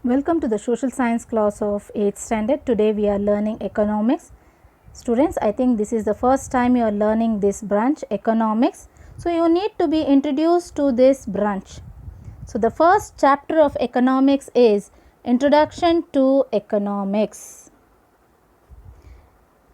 Welcome to the social science class of 8th standard. Today we are learning economics. Students, I think this is the first time you are learning this branch, economics. So you need to be introduced to this branch. So the first chapter of economics is Introduction to Economics.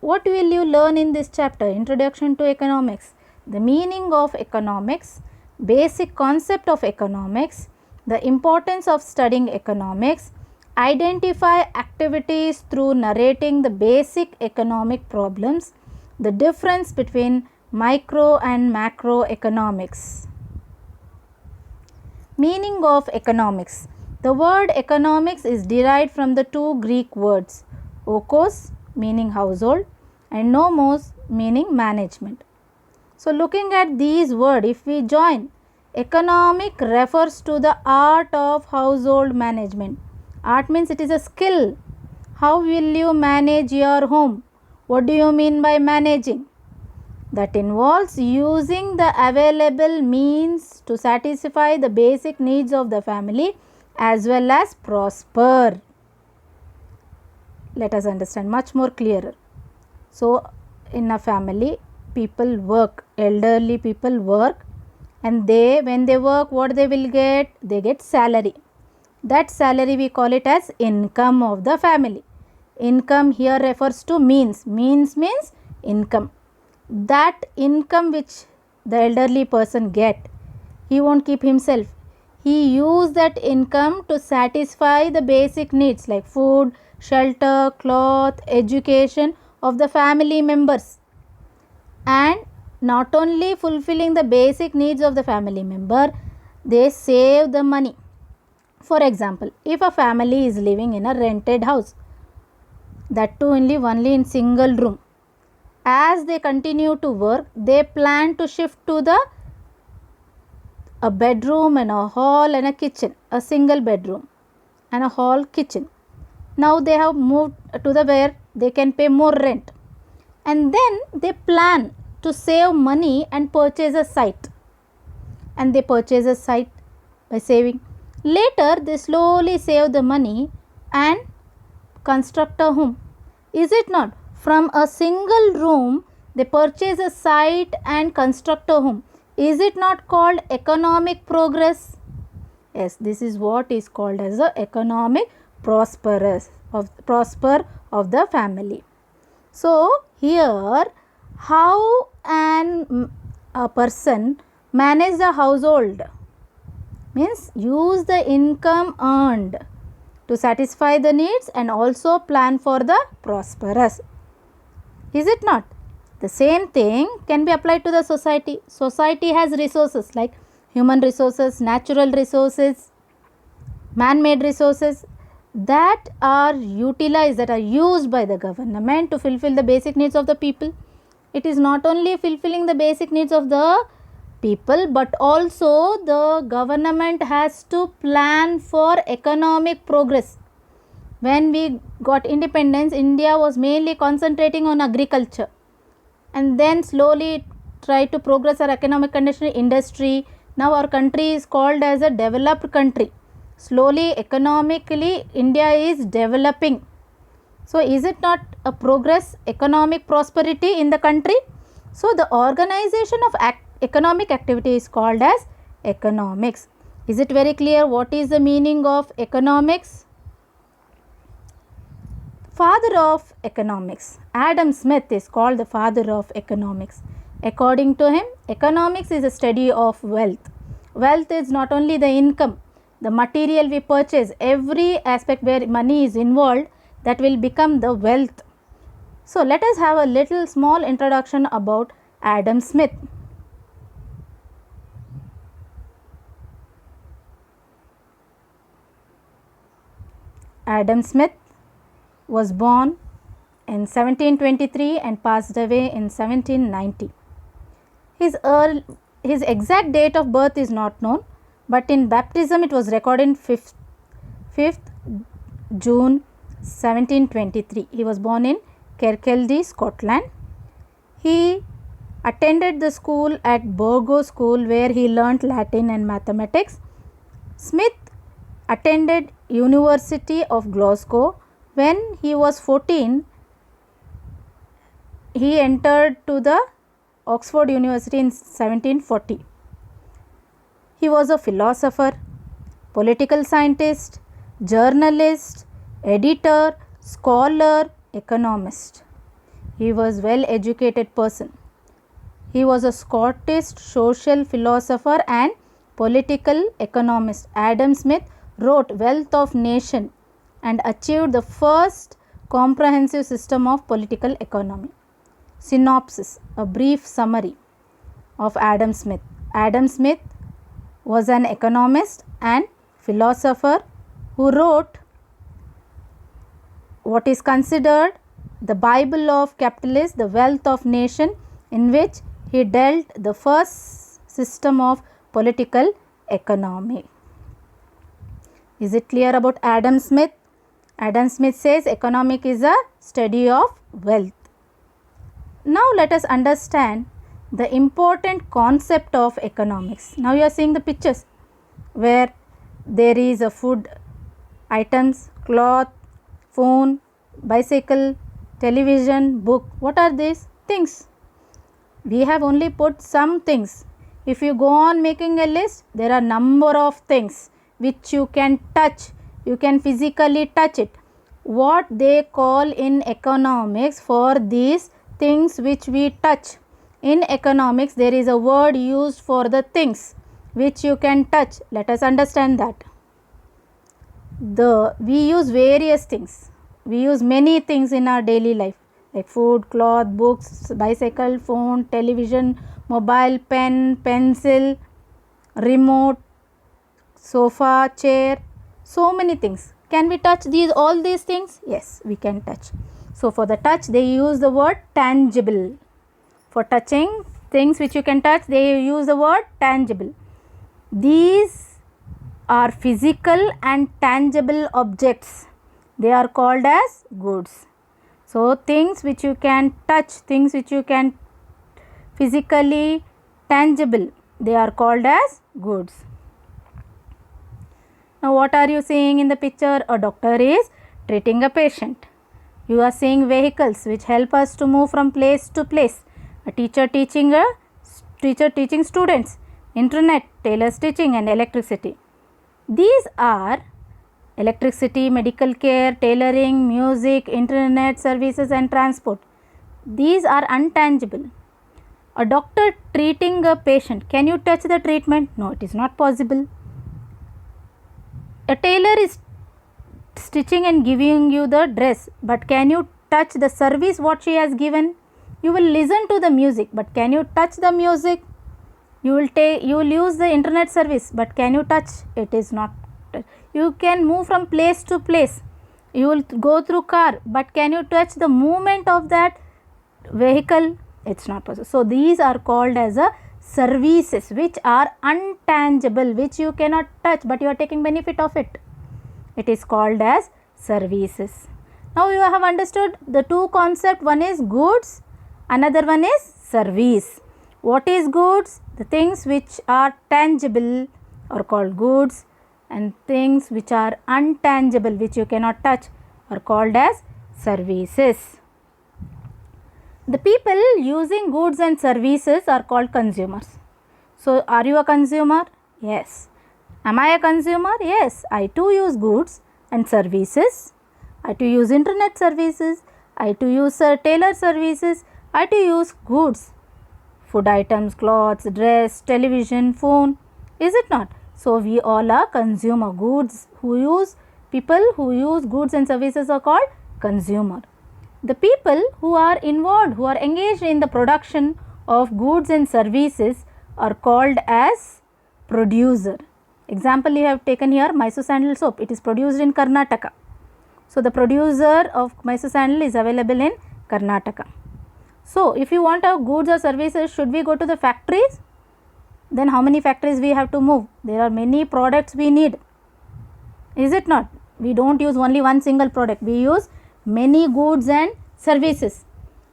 What will you learn in this chapter? Introduction to Economics. The meaning of economics, basic concept of economics, the importance of studying economics, identify activities through narrating the basic economic problems, the difference between micro and macro economics. Meaning of economics. The word economics is derived from the two Greek words, okos meaning household and nomos meaning management. So looking at these words, if we join, economic refers to the art of household management. Art means it is a skill. How will you manage your home? What do you mean by managing? That involves using the available means to satisfy the basic needs of the family as well as prosper. Let us understand much more clearer. So in a family, people work, elderly people work, and when they work, what they will get? They get salary. That salary we call it as income of the family. Income here refers to means. Means means income. That income which the elderly person get, he won't keep himself. He use that income to satisfy the basic needs like food, shelter, cloth, education of the family members. And not only fulfilling the basic needs of the family member, they save the money. For example, if a family is living in a rented house, that too only in single room, as they continue to work, they plan to shift to a bedroom and a hall and a kitchen, a single bedroom and a hall kitchen. Now they have moved to where they can pay more rent, and then they plan to save money and purchase a site, and they purchase a site by saving. Later they slowly save the money and construct a home. Is it not? From a single room they purchase a site and construct a home. Is it not called economic progress? Yes, this is what is called as the economic prosper of the family. So here, how a person manage the household means use the income earned to satisfy the needs and also plan for the prosperous. Is it not? The same thing can be applied to the society. Society has resources like human resources, natural resources, man-made resources that are utilized, that are used by the government to fulfill the basic needs of the people. It is not only fulfilling the basic needs of the people, but also the government has to plan for economic progress. When we got independence, India was mainly concentrating on agriculture, and then slowly try to progress our economic condition, industry. Now our country is called as a developed country. Slowly economically India is developing. So is it not a progress, economic prosperity in the country? So the organization of economic activity is called as economics. Is it very clear what is the meaning of economics? Father of economics. Adam Smith is called the father of economics. According to him, economics is a study of wealth. Wealth is not only the income, the material we purchase, every aspect where money is involved, that will become the wealth. So let us have a little small introduction about Adam Smith. Adam Smith was born in 1723 and passed away in 1790. His exact date of birth is not known, but in baptism it was recorded in 5th June 1723. He was born in Kirkcaldy, Scotland. He attended the school at Burgos School where he learnt Latin and mathematics. Smith attended University of Glasgow. When he was 14, he entered to the Oxford University in 1740. He was a philosopher, political scientist, journalist, editor, scholar, economist. He was well educated person. He was a Scottish social philosopher and political economist. Adam Smith wrote Wealth of Nation and achieved the first comprehensive system of political economy. Synopsis, a brief summary of Adam Smith. Adam Smith was an economist and philosopher who wrote what is considered the Bible of capitalists, the Wealth of Nation, in which he dealt the first system of political economy. Is it clear about Adam Smith? Adam Smith says economic is a study of wealth. Now let us understand the important concept of economics. Now you are seeing the pictures where there is a food items, cloth, phone, bicycle, television, book. What are these things? We have only put some things. If you go on making a list, there are number of things which you can touch. You can physically touch it. What they call in economics for these things which we touch. In economics, there is a word used for the things which you can touch. Let us understand that. We use various things. We use many things in our daily life like food, cloth, books, bicycle, phone, television, mobile, pen, pencil, remote, sofa, chair, so many things. Can we touch all these things? Yes, we can touch. So for the touch, they use the word tangible. For touching things which you can touch, they use the word tangible. These are physical and tangible objects. They are called as goods. So things which you can touch, things which you can physically tangible, they are called as goods. Now what are you seeing in the picture? A doctor is treating a patient. You are seeing vehicles which help us to move from place to place. A teacher teaching students. Internet, tailor stitching and electricity. These are electricity, medical care, tailoring, music, internet services and transport. These are untangible. A doctor treating a patient. Can you touch the treatment? No, it is not possible. A tailor is stitching and giving you the dress, but can you touch the service what she has given? You will listen to the music, but can you touch the music? You will use the internet service, but can you touch? It is not. You can move from place to place. You will go through car, but can you touch the movement of that vehicle? It's not possible. So these are called as a services which are untangible, which you cannot touch, but you are taking benefit of it. It is called as services. Now you have understood the two concepts. One is goods, another one is service. What is goods? The things which are tangible are called goods, and things which are untangible, which you cannot touch, are called as services. The people using goods and services are called consumers. So are you a consumer? Yes. Am I a consumer? Yes. I too use goods and services. I too use internet services. I too use tailor services. I too use goods. Food items, clothes, dress, television, phone. Is it not? So we all are consumer. People who use goods and services are called consumer. The people who are involved, who are engaged in the production of goods and services are called as producer. Example you have taken here, Mysore sandal soap. It is produced in Karnataka. So the producer of Mysore sandal is available in Karnataka. So if you want our goods or services, should we go to the factories? Then how many factories we have to move? There are many products we need. Is it not? We don't use only one single product. We use many goods and services.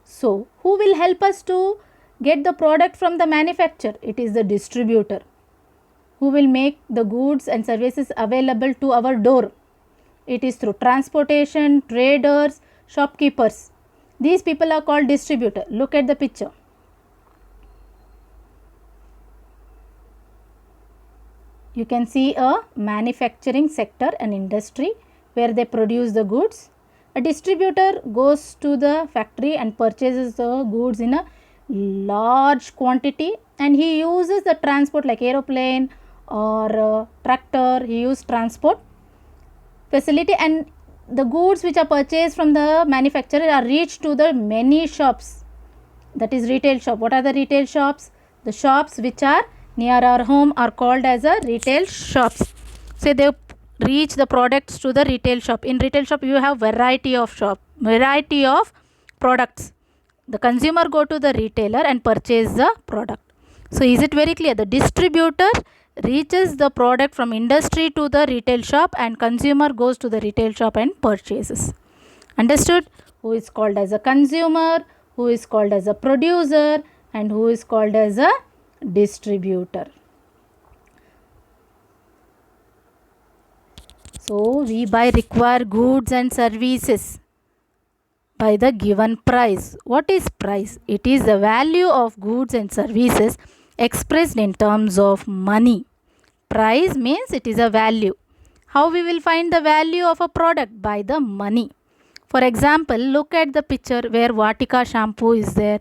So who will help us to get the product from the manufacturer? It is the distributor. who will make the goods and services available to our door. It is through transportation, traders, shopkeepers. These people are called distributor. Look at the picture. You can see a manufacturing sector, an industry where they produce the goods. A distributor goes to the factory and purchases the goods in a large quantity, and he uses the transport like aeroplane or tractor. He uses transport facility, and the goods which are purchased from the manufacturer are reached to the many shops, that is retail shop. What are the retail shops? The shops which are near our home are called as a retail shops. So they reach the products to the retail shop. In retail shop you have variety of products. The consumer go to the retailer and purchase the product. So is it very clear? The distributor reaches the product from industry to the retail shop, and consumer goes to the retail shop and purchases. Understood? Who is called as a consumer, who is called as a producer, and who is called as a distributor. So we require goods and services by the given price. What is price? It is the value of goods and services expressed in terms of money. Price means it is a value. How we will find the value of a product? By the money. For example, look at the picture where Vatika shampoo is there.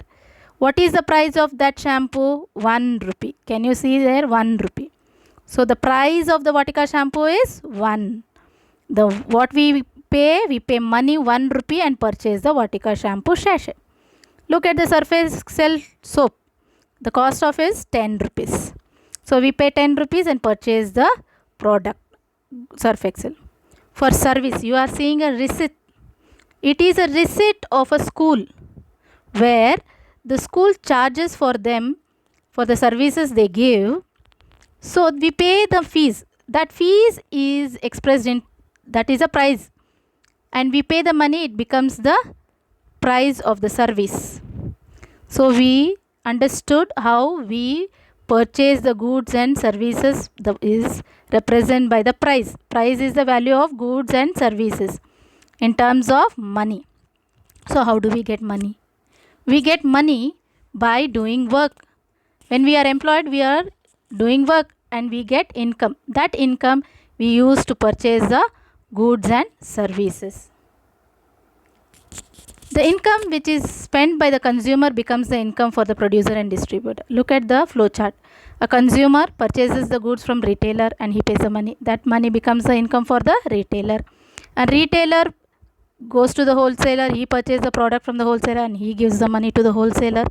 What is the price of that shampoo? 1 rupee. Can you see there? 1 rupee. So the price of the Vatika shampoo is 1. What we pay money 1 rupee and purchase the Vatika shampoo sachet. Look at the Surface Excel soap. The cost of is 10 rupees. So we pay 10 rupees and purchase the product Surf Excel. For service, you are seeing a receipt. It is a receipt of a school where the school charges for them for the services they give. So we pay the fees. That fees is expressed in, that is a price, and we pay the money, it becomes the price of the service. So we understood how we purchase the goods and services is represented by the price. Price is the value of goods and services in terms of money. So how do we get money? We get money by doing work. When we are employed, we are doing work and we get income. That income we use to purchase the goods and services. The income which is spent by the consumer becomes the income for the producer and distributor. Look at the flow chart. A consumer purchases the goods from retailer and he pays the money. That money becomes the income for the retailer. A retailer goes to the wholesaler, he purchases the product from the wholesaler and he gives the money to the wholesaler.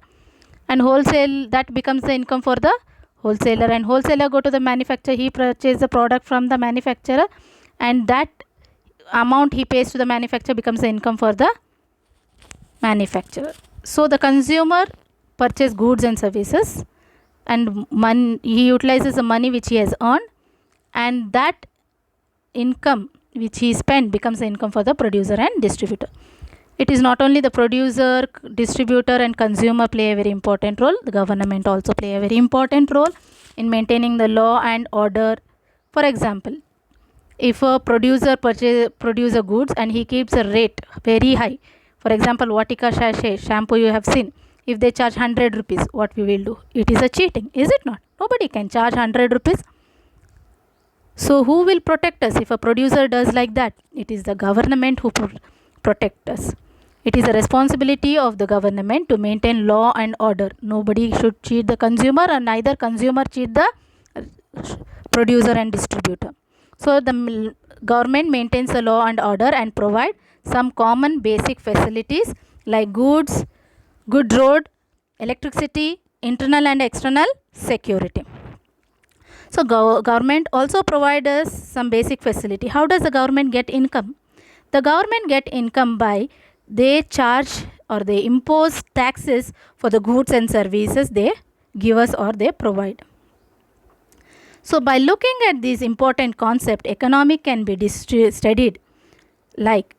And wholesale, that becomes the income for the wholesaler. And wholesaler go to the manufacturer, he purchases the product from the manufacturer, and that amount he pays to the manufacturer becomes the income for the manufacturer. So the consumer purchases goods and services, and he utilizes the money which he has earned, and that income which he spent becomes the income for the producer and distributor. It is not only the producer, distributor and consumer play a very important role. The government also play a very important role in maintaining the law and order. For example, if a producer produces goods and he keeps a rate very high, for example, Vatika sachet shampoo you have seen, if they charge 100 rupees, what we will do? It is a cheating, is it not? Nobody can charge 100 rupees. So who will protect us if a producer does like that? It is the government who protect us. It is a responsibility of the government to maintain law and order. Nobody should cheat the consumer, and neither consumer cheat the producer and distributor. So the government maintains the law and order and provide some common basic facilities like good road, electricity, internal and external security. So government also provides us some basic facility. How does the government get income? The government get income by they charge or they impose taxes for the goods and services they give us or they provide. So by looking at this important concept, economic can be studied like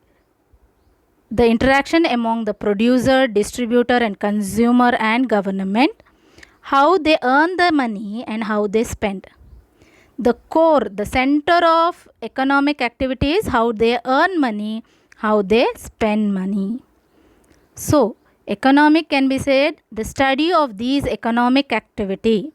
the interaction among the producer, distributor and consumer and government, how they earn the money and how they spend. The core, the center of economic activity is how they earn money, how they spend money. So, economic can be said the study of these economic activity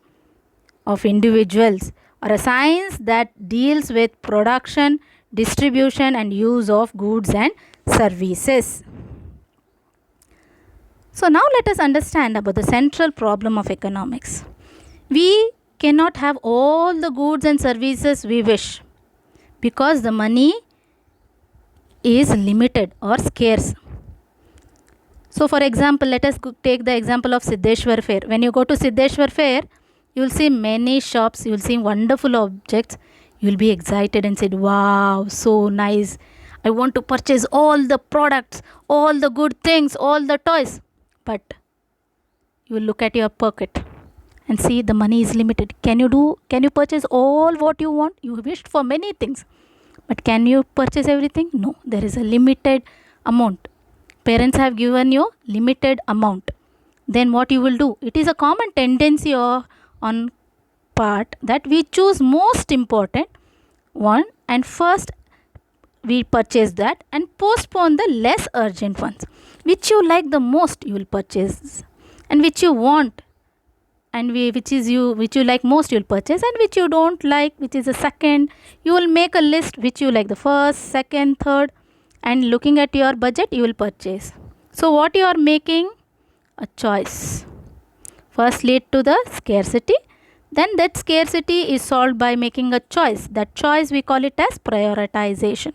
of individuals, or a science that deals with production, distribution and use of goods and services. So now let us understand about the central problem of economics. We cannot have all the goods and services we wish because the money is limited or scarce. So for example, let us take the example of Siddheshwar Fair. When you go to Siddheshwar Fair, you will see many shops, you will see wonderful objects. You will be excited and said, wow, so nice. I want to purchase all the products, all the good things, all the toys. But you will look at your pocket and see the money is limited. Can you purchase all what you want? You wished for many things. But can you purchase everything? No, there is a limited amount. Parents have given you limited amount. Then what you will do? It is a common tendency on part that we choose most important one and first we purchase that and postpone the less urgent ones. Which you like the most you will purchase, and which you want and which you like most you will purchase, and which you don't like, which is the second, you will make a list which you like the first, second, third, and looking at your budget you will purchase. So what you are making? A choice. First lead to the scarcity, then that scarcity is solved by making a choice. That choice we call it as prioritization,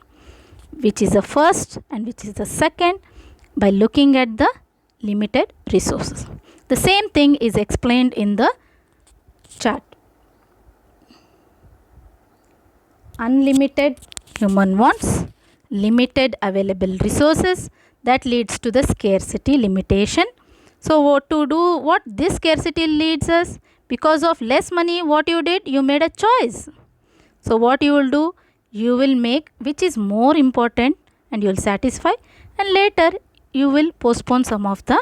which is the first and which is the second, by looking at the limited resources. The same thing is explained in the chart. Unlimited human wants, limited available resources, that leads to the scarcity limitation. So what this scarcity leads us? Because of less money, what you did? You made a choice. So what you will do? You will make which is more important and you will satisfy, and later you will postpone some of the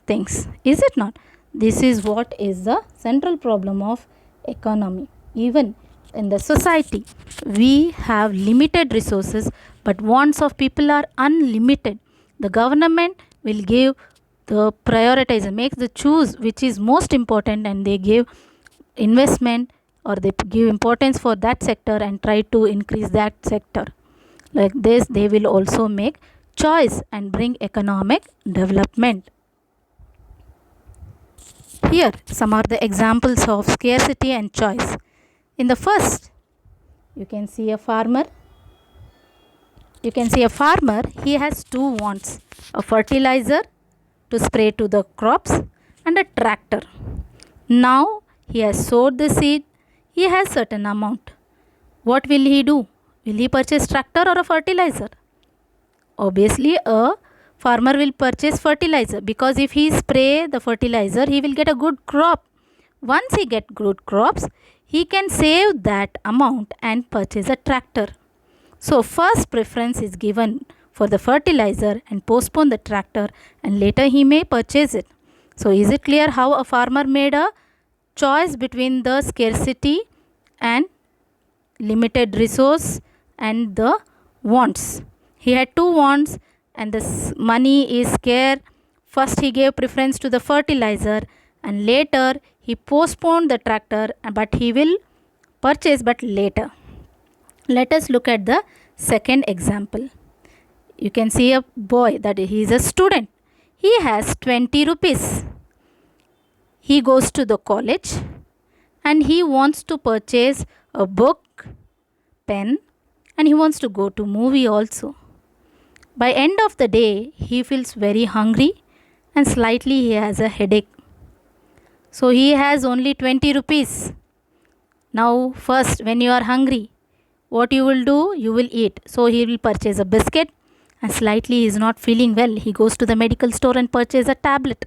things. Is it not? This is what is the central problem of economy. Even in the society, we have limited resources, but wants of people are unlimited. The government will give the prioritizer, makes the choose which is most important, and they give investment or they give importance for that sector and try to increase that sector. Like this, they will also make choice and bring economic development. Here some are the examples of scarcity and choice. In the first, you can see a farmer. He has two wants: a fertilizer to spray to the crops and a tractor. Now he has sowed the seed. He has certain amount. What will he do? Will he purchase tractor or a fertilizer? Obviously a farmer will purchase fertilizer, because if he spray the fertilizer, he will get a good crop. Once he get good crops, he can save that amount and purchase a tractor. So first preference is given for the fertilizer and postpone the tractor, and later he may purchase it. So is it clear how a farmer made a choice between the scarcity and limited resource and the wants? He had two wants and the money is scarce. First he gave preference to the fertilizer and later he postponed the tractor, but he will purchase but later. Let us look at the second example. You can see a boy, that he is a student. He has 20 rupees. He goes to the college and he wants to purchase a book, pen, and he wants to go to movie also. By end of the day, he feels very hungry and slightly he has a headache. So he has only 20 rupees. Now first, when you are hungry, what you will do? You will eat. So he will purchase a biscuit, and slightly he is not feeling well. He goes to the medical store and purchase a tablet.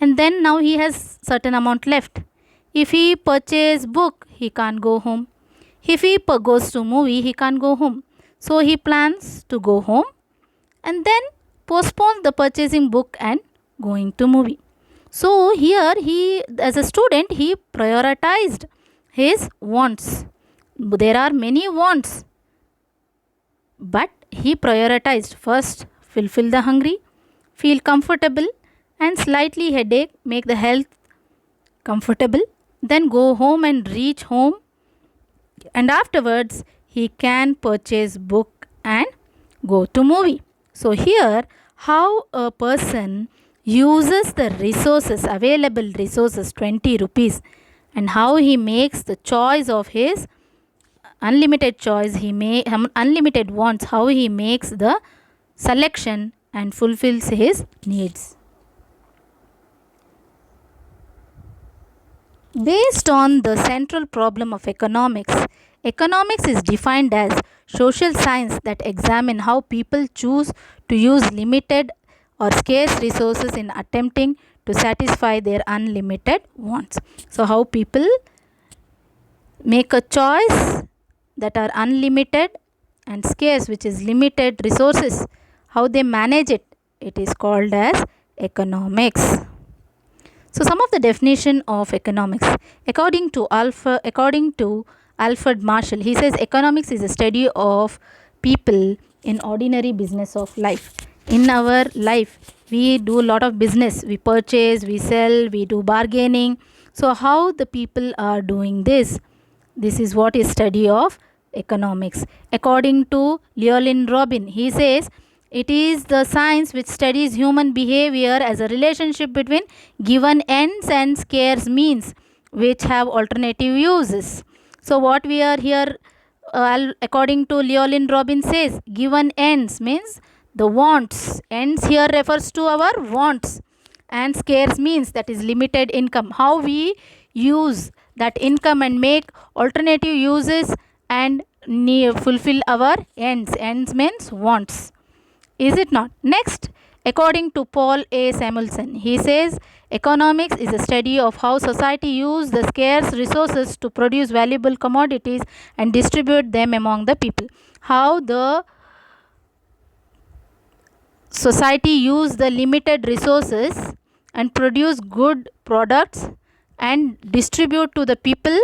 And then now he has certain amount left. If he purchase book, he can't go home. If he goes to movie, he can't go home. So he plans to go home and then postpones the purchasing book and going to movie. So here he, as a student, he prioritized his wants. there are many wants, but he prioritized first fulfill the hungry, feel comfortable, and slightly headache, make the health comfortable, then go home and reach home, and afterwards he can purchase book and go to movie. So here how a person uses the resources, available resources, 20 rupees, and how he makes the choice of his unlimited choice, unlimited wants, how he makes the selection and fulfills his needs. Based on the central problem of economics, economics is defined as social science that examine how people choose to use limited or scarce resources in attempting to satisfy their unlimited wants. So how people make a choice that are unlimited and scarce, which is limited resources, how they manage it, it is called as economics. So some of the definition of economics, according to Alfred Marshall, he says economics is a study of people in ordinary business of life. In our life, we do a lot of business, we purchase, we sell, we do bargaining. So how the people are doing this is what is study of economics. According to Llewellyn Robin, he says it is the science which studies human behavior as a relationship between given ends and scarce means which have alternative uses. So what we are here, according to Llewellyn Robin says, given ends means the wants. Ends here refers to our wants, and scarce means that is limited income. How we use that income and make alternative uses and fulfill our ends. Ends means wants. Is it not? Next, according to Paul A. Samuelson, he says economics is a study of how society uses the scarce resources to produce valuable commodities and distribute them among the people. How the society use the limited resources and produce good products and distribute to the people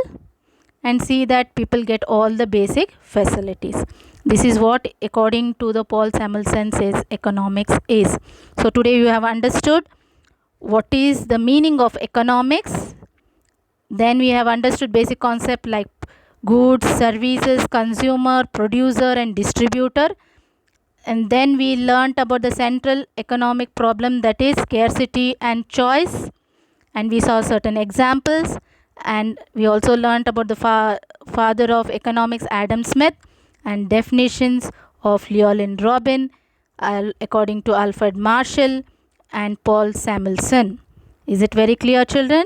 and see that people get all the basic facilities. This is what according to the Paul Samuelson says economics is. So today you have understood what is the meaning of economics. Then we have understood basic concept like goods, services, consumer, producer and distributor. And then we learnt about the central economic problem, that is scarcity and choice, and we saw certain examples, and we also learnt about the father of economics, Adam Smith, and definitions of Llewellyn Robin according to Alfred Marshall and Paul Samuelson. Is it very clear, children?